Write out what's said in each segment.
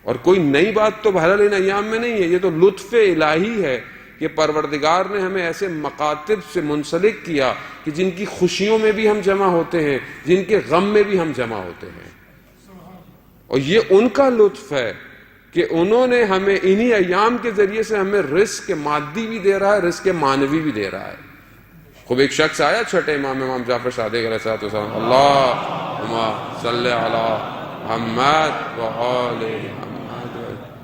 اور کوئی نئی بات تو بہرحال ان ایام میں نہیں ہے، یہ تو لطف الہی ہے کہ پروردگار نے ہمیں ایسے مکاتب سے منسلک کیا کہ جن کی خوشیوں میں بھی ہم جمع ہوتے ہیں، جن کے غم میں بھی ہم جمع ہوتے ہیں، اور یہ ان کا لطف ہے کہ انہوں نے ہمیں انہی ایام کے ذریعے سے ہمیں رزق مادی بھی دے رہا ہے، رزق معنوی بھی دے رہا ہے۔ خوب ایک شخص آیا چھٹے امام جعفر صادق علیہ السلام، اللہم صلی علی محمد و آل محمد۔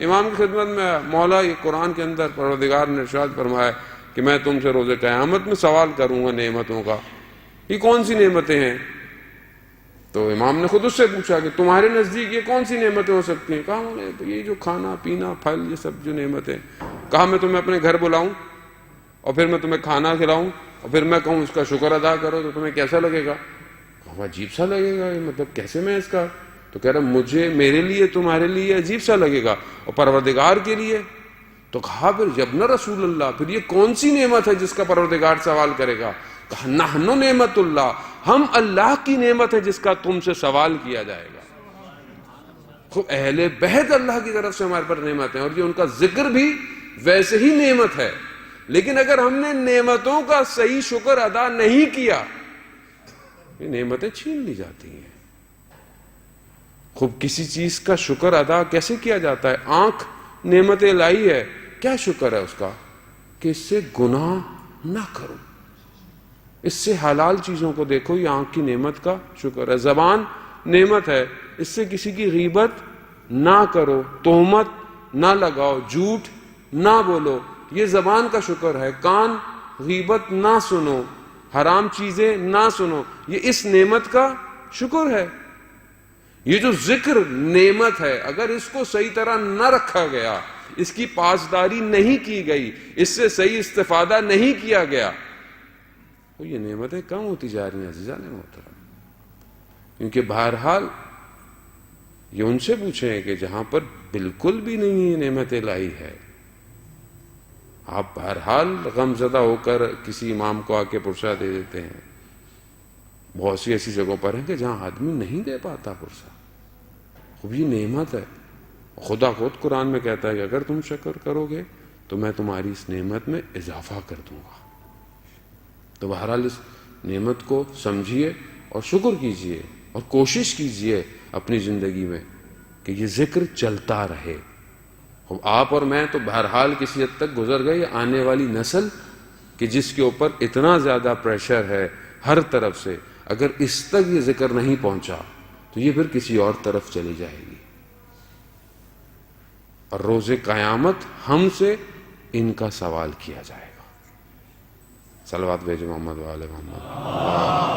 امام کی خدمت میں مولا یہ قرآن کے اندر پروردگار نے ارشاد فرمایا کہ میں تم سے روز قیامت میں سوال کروں گا نعمتوں کا، یہ کون سی نعمتیں ہیں؟ تو امام نے خود اس سے پوچھا کہ تمہارے نزدیک یہ کون سی نعمتیں ہو سکتی ہیں؟ کہا یہ جو کھانا پینا پھل یہ سب جو نعمتیں۔ کہا میں تمہیں اپنے گھر بلاؤں اور پھر میں تمہیں کھانا کھلاؤں اور پھر میں کہوں اس کا شکر ادا کرو تو تمہیں کیسا لگے گا؟ کہا عجیب سا لگے گا، یہ مطلب کیسے میں اس کا؟ تو کہہ رہا میرے لیے تمہارے لیے عجیب سا لگے گا اور پروردگار کے لیے؟ تو کہا پھر جب نہ رسول اللہ پھر یہ کون سی نعمت ہے جس کا پروردگار سوال کرے گا؟ کہا نحن نعمت اللہ، ہم اللہ کی نعمت ہے جس کا تم سے سوال کیا جائے گا۔ خوب اہل بیت اللہ کی طرف سے ہمارے پر نعمت ہے اور یہ ان کا ذکر بھی ویسے ہی نعمت ہے، لیکن اگر ہم نے نعمتوں کا صحیح شکر ادا نہیں کیا یہ نعمتیں چھین لی جاتی ہیں۔ خوب کسی چیز کا شکر ادا کیسے کیا جاتا ہے؟ آنکھ نعمت الہی ہے، کیا شکر ہے اس کا؟ کہ اس سے گناہ نہ کرو، اس سے حلال چیزوں کو دیکھو، یہ آنکھ کی نعمت کا شکر ہے۔ زبان نعمت ہے، اس سے کسی کی غیبت نہ کرو، تہمت نہ لگاؤ، جھوٹ نہ بولو، یہ زبان کا شکر ہے۔ کان غیبت نہ سنو، حرام چیزیں نہ سنو، یہ اس نعمت کا شکر ہے۔ یہ جو ذکر نعمت ہے اگر اس کو صحیح طرح نہ رکھا گیا، اس کی پاسداری نہیں کی گئی، اس سے صحیح استفادہ نہیں کیا گیا تو یہ نعمتیں کم ہوتی جا رہی ہیں عزیزان محترم۔ کیونکہ بہرحال یہ ان سے پوچھیں کہ جہاں پر بالکل بھی نہیں نعمت الہی ہے، آپ بہرحال غم زدہ ہو کر کسی امام کو آ کے پرسہ دے دیتے ہیں، بہت سی ایسی جگہوں پر ہیں کہ جہاں آدمی نہیں دے پاتا پرسہ، خوب یہ نعمت ہے۔ خدا خود قرآن میں کہتا ہے کہ اگر تم شکر کرو گے تو میں تمہاری اس نعمت میں اضافہ کر دوں گا۔ تو بہرحال اس نعمت کو سمجھیے اور شکر کیجیے اور کوشش کیجیے اپنی زندگی میں کہ یہ ذکر چلتا رہے۔ آپ اور میں تو بہرحال کسی حد تک گزر گئے، آنے والی نسل کہ جس کے اوپر اتنا زیادہ پریشر ہے ہر طرف سے، اگر اس تک یہ ذکر نہیں پہنچا تو یہ پھر کسی اور طرف چلی جائے گی، اور روز قیامت ہم سے ان کا سوال کیا جائے گا۔ صلوات بھیجو محمد و آل محمد۔